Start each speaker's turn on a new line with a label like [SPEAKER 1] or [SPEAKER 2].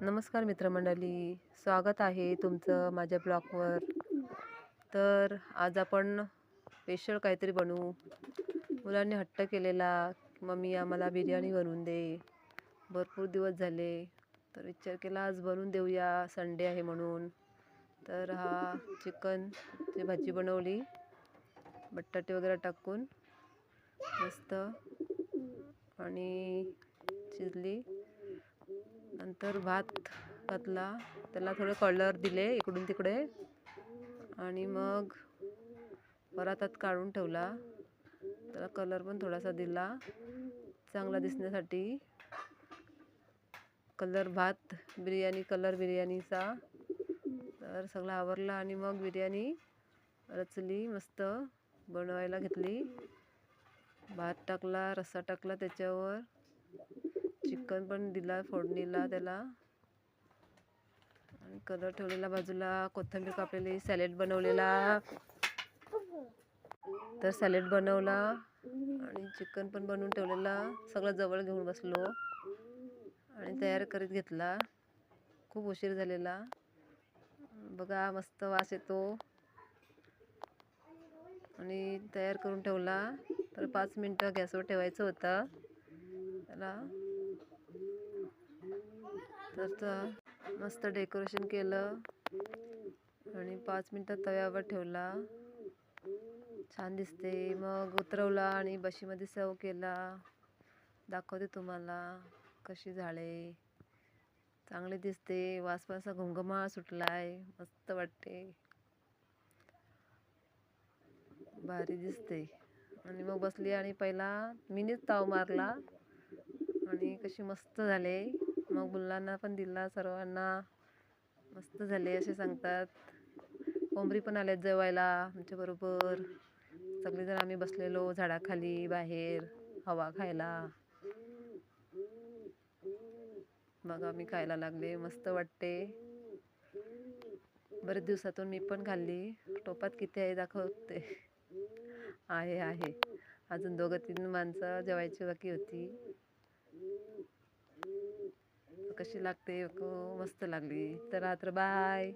[SPEAKER 1] नमस्कार मित्रमंडळी, स्वागत आहे तुमचं माझ्या ब्लॉगवर. तर आज आपण स्पेशल काहीतरी बनवू. मुलांनी हट्ट केलेला, मम्मी आम्हाला बिर्याणी बनवून दे. भरपूर दिवस झाले, तर विचार केला आज बनवून देऊया, संडे आहे म्हणून. तर चिकनची भाजी बनवली, बटाटे वगैरे टाकून मस्त, आणि शिजली. नंतर भात घातला, त्याला थोडे कलर दिले इकडून तिकडे, आणि मग परातात काढून ठेवला. त्याला कलर पण थोडासा दिला चांगला दिसण्यासाठी. कलर भात बिर्याणी, कलर बिर्याणीचा. तर सगळं आवरलं आणि मग बिर्याणी रचली, मस्त बनवायला घेतली. भात टाकला, रस्सा टाकला, त्याच्यावर चिकन पण दिला फोडणीला त्याला, आणि कलर ठेवलेला बाजूला. कोथिंबीर कापलेली, सॅलेड बनवलेला. तर सॅलेड बनवला आणि चिकन पण बनवून ठेवलेला. सगळं जवळ घेऊन बसलो आणि तयार करीत घेतला. खूप उशीर झालेला. बघा मस्त वास येतो. आणि तयार करून ठेवला. तर 5 मिनटं गॅसवर ठेवायचं होतं त्याला. तर मस्त डेकोरेशन केलं आणि 5 मिनटं तव्यावर ठेवला. छान दिसते. मग उतरवला आणि बशीमध्ये सर्व केला. दाखवते तुम्हाला कशी झाले. चांगले दिसते. वास पण असा घमघमाट सुटलाय, मस्त वाटते, भारी दिसते. आणि मग बसली आणि पहिला मीनीच ताव मारला आणि कशी मस्त झाले. मग मुलांना पण दिला, सर्वांना मस्त झाले असे सांगतात. कोंबडी पण आल्यात जेवायला आमच्या बरोबर. सगळेजण आम्ही बसलेलो झाडाखाली बाहेर हवा खायला. मग आम्ही खायला लागले. मस्त वाटते. बरेच दिवसातून मी पण खाल्ली. टोपात किती आहे दाखवते. आहे अजून 2-3 माणसं जेवायची बाकी होती. कशी लागते, मस्त लागली. तर बाय.